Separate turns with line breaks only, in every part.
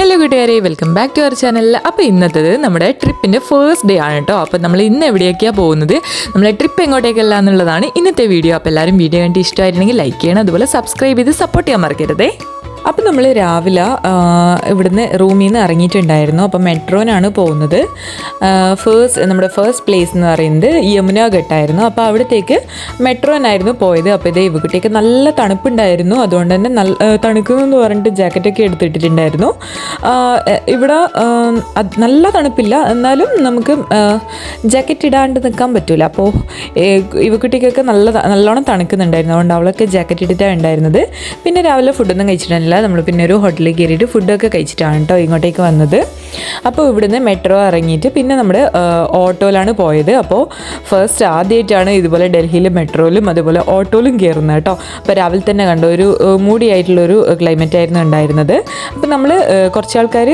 Hello കൂട്ടുകാരെ, welcome back to our channel. അപ്പോൾ ഇന്നത്തേത് നമ്മുടെ ട്രിപ്പിൻ്റെ ഫസ്റ്റ് ഡേ ആണ് കേട്ടോ. അപ്പോൾ നമ്മൾ ഇന്ന് എവിടെയൊക്കെയാണ് പോകുന്നത്, നമ്മളെ ട്രിപ്പ് എങ്ങോട്ടേക്കല്ല എന്നുള്ളതാണ് ഇന്നത്തെ വീഡിയോ. അപ്പോൾ എല്ലാവരും വീഡിയോ കണ്ട് ഇഷ്ടമായിട്ടുണ്ടെങ്കിൽ ലൈക്ക് ചെയ്യണം, അതുപോലെ സബ്സ്ക്രൈബ് ചെയ്ത് സപ്പോർട്ട് ചെയ്യാൻ മറക്കരുതേ. അപ്പോൾ നമ്മൾ രാവിലെ ഇവിടുന്ന് റൂമിൽ നിന്ന് ഇറങ്ങിയിട്ടുണ്ടായിരുന്നു. അപ്പോൾ മെട്രോനാണ് പോകുന്നത്. നമ്മുടെ ഫസ്റ്റ് പ്ലേസ് എന്ന് പറയുന്നത് യമുന ഘട്ടായിരുന്നു. അപ്പോൾ അവിടത്തേക്ക് മെട്രോനായിരുന്നു പോയത്. അപ്പോൾ ഇതേ ഇവിടേക്ക് നല്ല തണുപ്പുണ്ടായിരുന്നു. അതുകൊണ്ട് തന്നെ തണുക്കുമെന്ന് പറഞ്ഞിട്ട് ജാക്കറ്റൊക്കെ എടുത്തിട്ടിട്ടുണ്ടായിരുന്നു. ഇവിടെ നല്ല തണുപ്പില്ല, എന്നാലും നമുക്ക് ജാക്കറ്റ് ഇടാണ്ട് നിൽക്കാൻ പറ്റില്ല. അപ്പോൾ ഇവക്കുട്ടിക്കൊക്കെ നല്ലോണം തണുക്കുന്നുണ്ടായിരുന്നു. അതുകൊണ്ട് അവളൊക്കെ ജാക്കറ്റ് ഇട്ടിട്ടാണ് ഉണ്ടായിരുന്നത്. പിന്നെ രാവിലെ ഫുഡൊന്നും കഴിച്ചിട്ടില്ല. നമ്മൾ പിന്നെ ഒരു ഹോട്ടലിൽ കയറിയിട്ട് ഫുഡൊക്കെ കഴിച്ചിട്ടാണ് കേട്ടോ ഇങ്ങോട്ടേക്ക് വന്നത്. അപ്പോൾ ഇവിടുന്ന് മെട്രോ ഇറങ്ങിയിട്ട് പിന്നെ നമ്മൾ ഓട്ടോയിലാണ് പോയത്. അപ്പോൾ ഫസ്റ്റ് ആദ്യമായിട്ടാണ് ഇതുപോലെ ഡൽഹിയിൽ മെട്രോയിലും അതുപോലെ ഓട്ടോയിലും കയറുന്നത് കേട്ടോ. അപ്പോൾ രാവിലെ തന്നെ കണ്ട ഒരു മൂടിയായിട്ടുള്ളൊരു ക്ലൈമറ്റ് ആയിരുന്നു ഉണ്ടായിരുന്നത്. അപ്പോൾ നമ്മൾ കുറച്ച് ആൾക്കാർ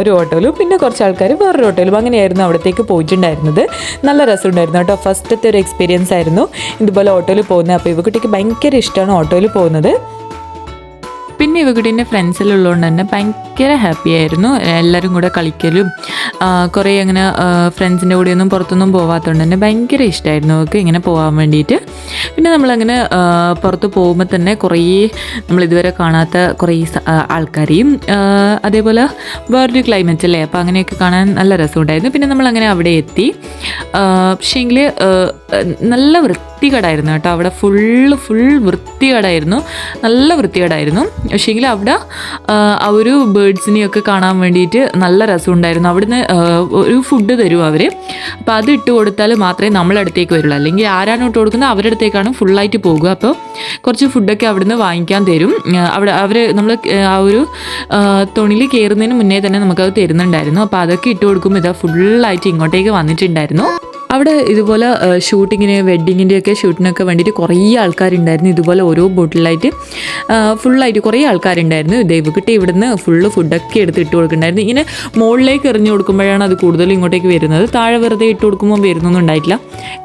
ഒരു ഓട്ടോയിലും പിന്നെ കുറച്ച് ആൾക്കാർ വേറൊരു ഓട്ടോയിലും അങ്ങനെയായിരുന്നു അവിടത്തേക്ക് പോയിട്ടുണ്ടായിരുന്നത്. നല്ല രസമുണ്ടായിരുന്നു കേട്ടോ. ഫസ്റ്റത്തെ ഒരു എക്സ്പീരിയൻസ് ആയിരുന്നു ഇതുപോലെ ഓട്ടോയിൽ പോകുന്നത്. അപ്പോൾ ഇവക്കുട്ടിക്ക് ഭയങ്കര ഇഷ്ടമാണ് ഓട്ടോയിൽ പോകുന്നത്. പിന്നെ ഇവകുട്ടീൻ്റെ ഫ്രണ്ട്സിലുള്ളതുകൊണ്ട് തന്നെ ഭയങ്കര ഹാപ്പി ആയിരുന്നു. എല്ലാവരും കൂടെ കളിക്കലും കുറേ അങ്ങനെ ഫ്രണ്ട്സിൻ്റെ കൂടെയൊന്നും പുറത്തൊന്നും പോകാത്തതുകൊണ്ട് തന്നെ ഭയങ്കര ഇഷ്ടമായിരുന്നു അവർക്ക് ഇങ്ങനെ പോകാൻ വേണ്ടിയിട്ട്. പിന്നെ നമ്മളങ്ങനെ പുറത്ത് പോകുമ്പോൾ തന്നെ കുറേ നമ്മളിതുവരെ കാണാത്ത കുറേ ആൾക്കാരെയും അതേപോലെ വേറൊരു ക്ലൈമറ്റ് അല്ലേ, അപ്പോൾ അങ്ങനെയൊക്കെ കാണാൻ നല്ല രസമുണ്ടായിരുന്നു. പിന്നെ നമ്മളങ്ങനെ അവിടെ എത്തി. പക്ഷേങ്കിൽ നല്ല വൃത്തികേടായിരുന്നു കേട്ടോ. അവിടെ ഫുൾ വൃത്തികേടായിരുന്നു, നല്ല വൃത്തികേടായിരുന്നു. പക്ഷേങ്കിൽ അവിടെ ആ ഒരു ബേഡ്സിനെയൊക്കെ കാണാൻ വേണ്ടിയിട്ട് നല്ല രസമുണ്ടായിരുന്നു. അവിടുന്ന് ഒരു ഫുഡ് തരും അവർ. അപ്പോൾ അത് ഇട്ട് കൊടുത്താൽ മാത്രമേ നമ്മളടുത്തേക്ക് വരുള്ളൂ, അല്ലെങ്കിൽ ആരാണ് ഇട്ട് കൊടുക്കുന്നത് അവരുടെ അടുത്തേക്കാണ് ഫുള്ളായിട്ട് പോകുക. അപ്പോൾ കുറച്ച് ഫുഡൊക്കെ അവിടുന്ന് വാങ്ങിക്കാൻ തരും. നമ്മൾ ആ ഒരു തുണിയിൽ കയറുന്നതിന് മുന്നേ തന്നെ നമുക്കത് തരുന്നുണ്ടായിരുന്നു. അപ്പോൾ അതൊക്കെ ഇട്ട് കൊടുക്കുമ്പോൾ ഇതാ ഫുള്ളായിട്ട് ഇങ്ങോട്ടേക്ക് വന്നിട്ടുണ്ടായിരുന്നു. അവിടെ ഇതുപോലെ ഷൂട്ടിങ്ങിന് വെഡ്ഡിങ്ങിൻ്റെയൊക്കെ ഷൂട്ടിനൊക്കെ വേണ്ടിയിട്ട് കുറേ ആൾക്കാരുണ്ടായിരുന്നു. ഇതുപോലെ ഓരോ ബോട്ടിലായിട്ട് ഫുള്ളായിട്ട് കുറേ ആൾക്കാരുണ്ടായിരുന്നു. ദൈവക്കുട്ടി ഇവിടുന്ന് ഫുള്ള് ഫുഡൊക്കെ ഇട്ട് കൊടുക്കുന്നുണ്ടായിരുന്നു. ഇങ്ങനെ മുകളിലേക്ക് എറിഞ്ഞു കൊടുക്കുമ്പോഴാണ് അത് കൂടുതലും ഇങ്ങോട്ടേക്ക് വരുന്നത്. താഴെ വെറുതെ ഇട്ട് കൊടുക്കുമ്പോൾ വരുന്നൊന്നും ഉണ്ടായിട്ടില്ല,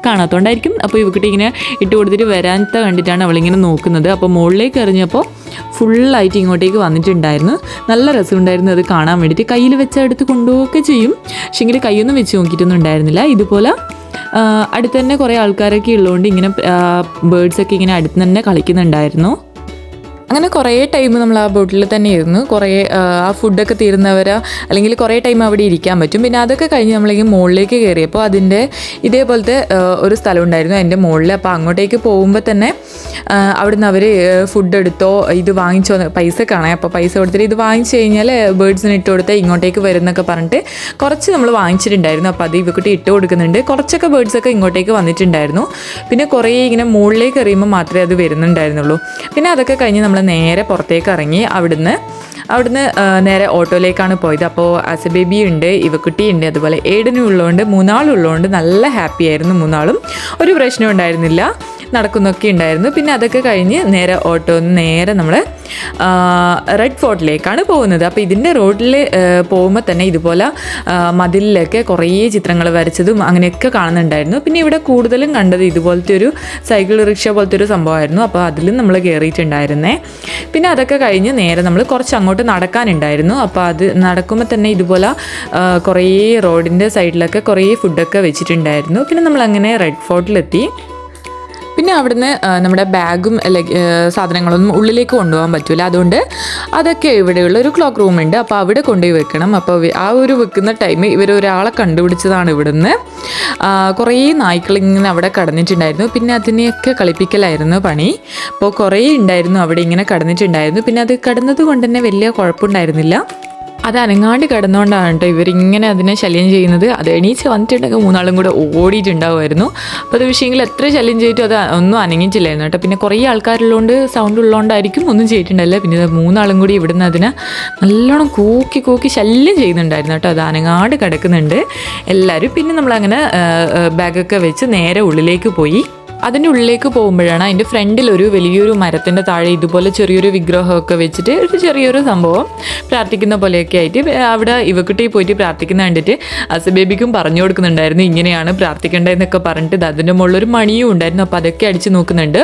കാണാത്തതുകൊണ്ടായിരിക്കും. അപ്പോൾ ഇവക്കുട്ടി ഇങ്ങനെ ഇട്ട് കൊടുത്തിട്ട് വരാത്ത കണ്ടിട്ടാണ് അവളിങ്ങനെ നോക്കുന്നത്. അപ്പോൾ മുകളിലേക്ക് എറിഞ്ഞപ്പോൾ ഫുള്ളായിട്ട് ഇങ്ങോട്ടേക്ക് വന്നിട്ടുണ്ടായിരുന്നു. നല്ല രസമുണ്ടായിരുന്നു അത് കാണാൻ വേണ്ടിയിട്ട്. കയ്യിൽ വെച്ചെടുത്ത് കൊണ്ടുപോവുകയൊക്കെ ചെയ്യും, പക്ഷേങ്കിൽ കൈയൊന്നും വെച്ച് നോക്കിയിട്ടൊന്നും ഉണ്ടായിരുന്നില്ല. ഇതുപോലെ അടുത്ത് തന്നെ കുറേ ആൾക്കാരൊക്കെ ഉള്ളതുകൊണ്ട് ഇങ്ങനെ ബേഡ്സൊക്കെ ഇങ്ങനെ അടുത്ത് തന്നെ കളിക്കുന്നുണ്ടായിരുന്നു. അങ്ങനെ കുറേ ടൈം നമ്മൾ ആ ബോട്ടിൽ തന്നെ ഇരുന്നു. കുറേ ആ ഫുഡൊക്കെ തീരുന്നവരെ അല്ലെങ്കിൽ കുറേ ടൈം അവിടെ ഇരിക്കാൻ പറ്റും. പിന്നെ അതൊക്കെ കഴിഞ്ഞ് നമ്മളിങ്ങനെ മുകളിലേക്ക് കയറിയപ്പോൾ അതിൻ്റെ ഇതേപോലത്തെ ഒരു സ്ഥലം ഉണ്ടായിരുന്നു അതിൻ്റെ മുകളിൽ. അപ്പോൾ അങ്ങോട്ടേക്ക് പോകുമ്പോൾ തന്നെ അവിടുന്ന് അവർ ഫുഡ് എടുത്തോ ഇത് വാങ്ങിച്ചോ പൈസ കാണാം. അപ്പോൾ പൈസ കൊടുത്തിട്ട് ഇത് വാങ്ങിച്ചു കഴിഞ്ഞാൽ ബേഡ്സിന് ഇട്ട് കൊടുത്താൽ ഇങ്ങോട്ടേക്ക് വരുന്നൊക്കെ പറഞ്ഞിട്ട് കുറച്ച് നമ്മൾ വാങ്ങിച്ചിട്ടുണ്ടായിരുന്നു. അപ്പോൾ അത് ഇവക്കുട്ടി ഇട്ട് കൊടുക്കുന്നുണ്ട്. കുറച്ചൊക്കെ ബേഡ്സൊക്കെ ഇങ്ങോട്ടേക്ക് വന്നിട്ടുണ്ടായിരുന്നു. പിന്നെ കുറേ ഇങ്ങനെ മുകളിലേക്ക് എറിയുമ്പോൾ മാത്രമേ അത് വരുന്നുണ്ടായിരുന്നുള്ളൂ. പിന്നെ അതൊക്കെ കഴിഞ്ഞ് നമ്മൾ നേരെ പുറത്തേക്ക് ഇറങ്ങി അവിടുന്ന് നേരെ ഓട്ടോയിലേക്കാണ് പോയത്. അപ്പോൾ ആസ് എ ബേബി ഉണ്ട്, ഇവക്കുട്ടി ഉണ്ട്, അതുപോലെ ഏടനും ഉള്ളതുകൊണ്ട് മൂന്നാളുള്ളതുകൊണ്ട് നല്ല ഹാപ്പി ആയിരുന്നു. മൂന്നാളും ഒരു പ്രശ്നം ഉണ്ടായിരുന്നില്ല, നടക്കുന്നൊക്കെ ഉണ്ടായിരുന്നു. പിന്നെ അതൊക്കെ കഴിഞ്ഞ് നേരെ നേരെ നമ്മൾ റെഡ് ഫോർട്ടിലേക്കാണ് പോകുന്നത്. അപ്പോൾ ഇതിൻ്റെ റോഡിൽ പോകുമ്പോൾ തന്നെ ഇതുപോലെ മതിലിലൊക്കെ കുറേ ചിത്രങ്ങൾ വരച്ചതും അങ്ങനെയൊക്കെ കാണുന്നുണ്ടായിരുന്നു. പിന്നെ ഇവിടെ കൂടുതലും കണ്ടത് ഇതുപോലത്തെ ഒരു സൈക്കിൾ റിക്ഷ പോലത്തെ ഒരു സംഭവമായിരുന്നു. അപ്പോൾ അതിലും നമ്മൾ കയറിയിട്ടുണ്ടായിരുന്നേ. പിന്നെ അതൊക്കെ കഴിഞ്ഞ് നേരെ നമ്മൾ കുറച്ച് അങ്ങോട്ട് നടക്കാനുണ്ടായിരുന്നു. അപ്പോൾ അത് നടക്കുമ്പോൾ തന്നെ ഇതുപോലെ കുറേ റോഡിൻ്റെ സൈഡിലൊക്കെ കുറേ ഫുഡൊക്കെ വെച്ചിട്ടുണ്ടായിരുന്നു. പിന്നെ നമ്മളങ്ങനെ റെഡ് ഫോർട്ടിലെത്തി. പിന്നെ അവിടുന്ന് നമ്മുടെ ബാഗും സാധനങ്ങളൊന്നും ഉള്ളിലേക്ക് കൊണ്ടുപോകാൻ പറ്റില്ല. അതുകൊണ്ട് അതൊക്കെ ഇവിടെയുള്ള ഒരു ക്ലോക്ക് റൂമുണ്ട്, അപ്പോൾ അവിടെ കൊണ്ടുപോയി വെക്കണം. അപ്പോൾ ആ ഒരു വെക്കുന്ന ടൈം ഇവരൊരാളെ കണ്ടുപിടിച്ചതാണ് ഇവിടുന്ന്. കുറേ നായ്ക്കളിങ്ങനെ അവിടെ കടന്നിട്ടുണ്ടായിരുന്നു. പിന്നെ അതിനെയൊക്കെ കളിപ്പിക്കലായിരുന്നു പണി. അപ്പോൾ കുറേ ഉണ്ടായിരുന്നു അവിടെ ഇങ്ങനെ കടന്നിട്ടുണ്ടായിരുന്നു. പിന്നെ അത് കടന്നത് കൊണ്ട് തന്നെ വലിയ കുഴപ്പമുണ്ടായിരുന്നില്ല. അത് അനങ്ങാണ്ട് കിടന്നുകൊണ്ടാണ് കേട്ടോ ഇവരിങ്ങനെ അതിനെ ശല്യം ചെയ്യുന്നത്. അത് എണീച്ച് വന്നിട്ടുണ്ടെങ്കിൽ മൂന്നാളും കൂടെ ഓടിയിട്ടുണ്ടാവുമായിരുന്നു. അപ്പോൾ അത് വിഷയങ്ങളിൽ എത്ര ശല്യം ചെയ്തിട്ടും അത് ഒന്നും അനങ്ങിച്ചില്ലായിരുന്നു കേട്ടോ. പിന്നെ കുറേ ആൾക്കാരുള്ളതുകൊണ്ട് സൗണ്ട് ഉള്ളതുകൊണ്ടായിരിക്കും ഒന്നും ചെയ്തിട്ടുണ്ടല്ല. പിന്നെ മൂന്നാളും കൂടി ഇവിടുന്ന് അതിനെ നല്ലോണം കൂക്കി ശല്യം ചെയ്യുന്നുണ്ടായിരുന്നു കേട്ടോ. അത് അനങ്ങാണ്ട് കിടക്കുന്നുണ്ട് എല്ലാവരും. പിന്നെ നമ്മളങ്ങനെ ബാഗൊക്കെ വെച്ച് നേരെ ഉള്ളിലേക്ക് പോയി. അതിൻ്റെ ഉള്ളിലേക്ക് പോകുമ്പോഴാണ് അതിൻ്റെ ഫ്രണ്ടിൽ ഒരു വലിയൊരു മരത്തിൻ്റെ താഴെ ഇതുപോലെ ചെറിയൊരു വിഗ്രഹമൊക്കെ വെച്ചിട്ട് ഒരു ചെറിയൊരു സംഭവം പ്രാർത്ഥിക്കുന്ന പോലെയൊക്കെ ആയിട്ട് അവിടെ ഇവക്കുട്ടി പോയിട്ട് പ്രാർത്ഥിക്കുന്ന കണ്ടിട്ട് ബേബിക്കും പറഞ്ഞു കൊടുക്കുന്നുണ്ടായിരുന്നു ഇങ്ങനെയാണ് പ്രാർത്ഥിക്കേണ്ടതെന്നൊക്കെ പറഞ്ഞിട്ട് അതിൻ്റെ മുകളിലൊരു മണിയും ഉണ്ടായിരുന്നു. അപ്പോൾ അതൊക്കെ അടിച്ച് നോക്കുന്നുണ്ട്.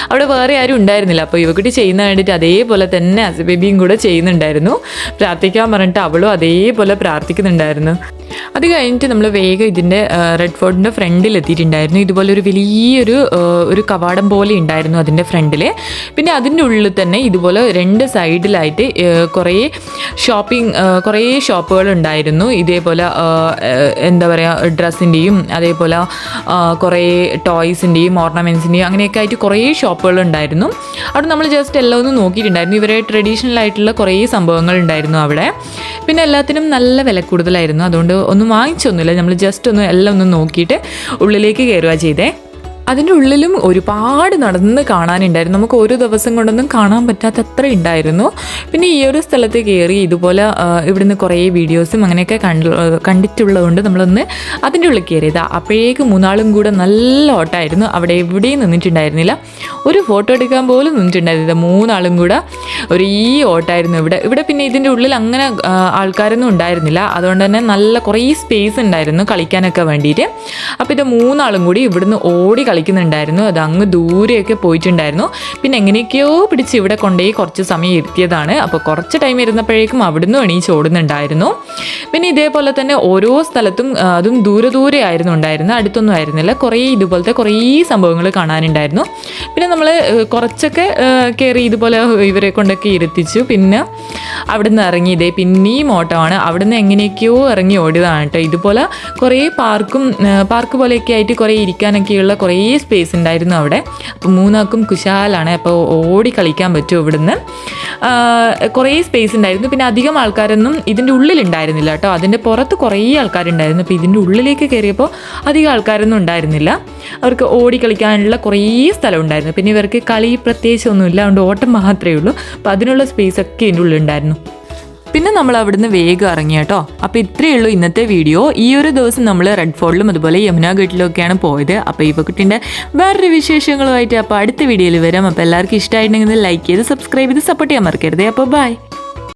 അവിടെ വേറെ ആരും ഉണ്ടായിരുന്നില്ല. അപ്പോൾ ഇവക്കുട്ടി ചെയ്യുന്ന കണ്ടിട്ട് അതേപോലെ തന്നെ ബേബിയും കൂടെ ചെയ്യുന്നുണ്ടായിരുന്നു. പ്രാർത്ഥിക്കാൻ പറഞ്ഞിട്ട് അവളും അതേപോലെ പ്രാർത്ഥിക്കുന്നുണ്ടായിരുന്നു. അത് കഴിഞ്ഞിട്ട് നമ്മൾ വേഗം ഇതിൻ്റെ റെഡ് ഫോർട്ടിൻ്റെ ഫ്രണ്ടിൽ എത്തിയിട്ടുണ്ടായിരുന്നു. ഇതുപോലെ ഒരു വലിയൊരു കവാടം പോലെ ഉണ്ടായിരുന്നു അതിൻ്റെ ഫ്രണ്ടിൽ. പിന്നെ അതിൻ്റെ ഉള്ളിൽ തന്നെ ഇതുപോലെ 2 സൈഡിലായിട്ട് കുറേ ഷോപ്പുകൾ ഉണ്ടായിരുന്നു. ഇതേപോലെ എന്താ പറയുക ഡ്രസ്സിൻ്റെയും അതേപോലെ കുറേ ടോയ്സിൻ്റെയും ഓർണമെൻറ്റ്സിൻ്റെയും അങ്ങനെയൊക്കെ ആയിട്ട് കുറേ ഷോപ്പുകൾ ഉണ്ടായിരുന്നു. അവിടെ നമ്മൾ ജസ്റ്റ് എല്ലാം ഒന്ന് നോക്കിയിട്ടുണ്ടായിരുന്നു. ഇവരെ ട്രഡീഷണൽ ആയിട്ടുള്ള കുറേ സംഭവങ്ങൾ ഉണ്ടായിരുന്നു അവിടെ. പിന്നെ എല്ലാത്തിനും നല്ല വില കൂടുതലായിരുന്നു. അതുകൊണ്ട് ഒന്നും വാങ്ങിച്ചൊന്നുമില്ല. നമ്മൾ ജസ്റ്റ് എല്ലാം ഒന്ന് നോക്കിയിട്ട് ഉള്ളിലേക്ക് കയറുക ചെയ്തേ. അതിൻ്റെ ഉള്ളിലും ഒരുപാട് നടന്ന് കാണാനുണ്ടായിരുന്നു. നമുക്ക് ഒരു ദിവസം കൊണ്ടൊന്നും കാണാൻ പറ്റാത്ത അത്ര ഉണ്ടായിരുന്നു. പിന്നെ ഈ ഒരു സ്ഥലത്ത് കയറി ഇതുപോലെ ഇവിടുന്ന് കുറേ വീഡിയോസും അങ്ങനെയൊക്കെ കണ്ടിട്ടുള്ളതുകൊണ്ട് നമ്മളൊന്ന് അതിൻ്റെ ഉള്ളിൽ കയറിയതാ. അപ്പോഴേക്ക് 3 ആളും കൂടെ നല്ല ഓട്ടമായിരുന്നു. അവിടെ എവിടെയും നിന്നിട്ടുണ്ടായിരുന്നില്ല. ഒരു ഫോട്ടോ എടുക്കാൻ പോലും നിന്നിട്ടുണ്ടായിരുന്നില്ല. 3 ആളും കൂടെ ഒരു ഓട്ടമായിരുന്നു ഇവിടെ. പിന്നെ ഇതിൻ്റെ ഉള്ളിൽ അങ്ങനെ ആൾക്കാരൊന്നും ഉണ്ടായിരുന്നില്ല. അതുകൊണ്ട് തന്നെ നല്ല കുറേ സ്പേസ് ഉണ്ടായിരുന്നു കളിക്കാനൊക്കെ വേണ്ടിയിട്ട്. അപ്പോൾ ഇത് 3 ആളും കൂടി ഇവിടുന്ന് ഓടി കളിക്കുന്നുണ്ടായിരുന്നു. അത് അങ്ങ് ദൂരെയൊക്കെ പോയിട്ടുണ്ടായിരുന്നു. പിന്നെ എങ്ങനെയൊക്കെയോ പിടിച്ച് ഇവിടെ കൊണ്ടുപോയി കുറച്ച് സമയം ഇരുത്തിയതാണ്. അപ്പോൾ കുറച്ച് ടൈം ഇരുന്നപ്പോഴേക്കും അവിടുന്ന് എണീച്ച് ഓടുന്നുണ്ടായിരുന്നു. പിന്നെ ഇതേപോലെ തന്നെ ഓരോ സ്ഥലത്തും അതും ദൂരെ ആയിരുന്നു ഉണ്ടായിരുന്നത്. അടുത്തൊന്നും ആയിരുന്നില്ല. ഇതുപോലത്തെ കുറേ സംഭവങ്ങൾ കാണാനുണ്ടായിരുന്നു. പിന്നെ നമ്മൾ കുറച്ചൊക്കെ കയറി ഇതുപോലെ ഇവരെ കൊണ്ടൊക്കെ ഇരുത്തിച്ചു. പിന്നെ അവിടുന്ന് ഇറങ്ങി പിന്നെയും ഓട്ടമാണ്. അവിടുന്ന് എങ്ങനെയൊക്കെയോ ഇറങ്ങി ഓടിയതാണ് കേട്ടോ. ഇതുപോലെ കുറേ പാർക്ക് പോലെയൊക്കെ ആയിട്ട് കുറേ ഇരിക്കാനൊക്കെയുള്ള കുറേ സ്പേസ് ഉണ്ടായിരുന്നു അവിടെ. അപ്പോൾ 3 ആൾക്കും കുശാലാണ്. അപ്പോൾ ഓടി കളിക്കാൻ പറ്റും ഇവിടുന്ന്. കുറേ സ്പേസ് ഉണ്ടായിരുന്നു. പിന്നെ അധികം ആൾക്കാരൊന്നും ഇതിൻ്റെ ഉള്ളിലുണ്ടായിരുന്നില്ല കേട്ടോ. അതിൻ്റെ പുറത്ത് കുറേ ആൾക്കാരുണ്ടായിരുന്നു. അപ്പോൾ ഇതിൻ്റെ ഉള്ളിലേക്ക് കയറിയപ്പോൾ അധികം ആൾക്കാരൊന്നും ഉണ്ടായിരുന്നില്ല. അവർക്ക് ഓടി കളിക്കാനുള്ള കുറേ സ്ഥലം ഉണ്ടായിരുന്നു. പിന്നെ ഇവർക്ക് കളി പ്രത്യേകിച്ചൊന്നുമില്ല. അതുകൊണ്ട് ഓട്ടം മാത്രമേ ഉള്ളൂ. അപ്പോൾ അതിനുള്ള സ്പേസൊക്കെ ഇതിൻ്റെ ഉള്ളിലുണ്ടായിരുന്നു. പിന്നെ നമ്മൾ അവിടുന്ന് വേഗം ഇറങ്ങി കേട്ടോ. അപ്പോൾ ഇത്രയേ ഉള്ളൂ ഇന്നത്തെ വീഡിയോ. ഈ ഒരു ദിവസം നമ്മൾ റെഡ് ഫോർട്ടിലും അതുപോലെ യമുന ഗേറ്റിലൊക്കെയാണ് പോയത്. അപ്പോൾ ഈ കുട്ടീൻ്റെ വേറൊരു വിശേഷങ്ങളുമായിട്ട് അപ്പോൾ അടുത്ത വീഡിയോയിൽ വരാം. അപ്പോൾ എല്ലാവർക്കും ഇഷ്ടമായിട്ടുണ്ടെങ്കിൽ ലൈക്ക് ചെയ്ത് സബ്സ്ക്രൈബ് ചെയ്ത് സപ്പോർട്ട് ചെയ്യാൻ മറക്കരുത്. അപ്പോൾ ബൈ.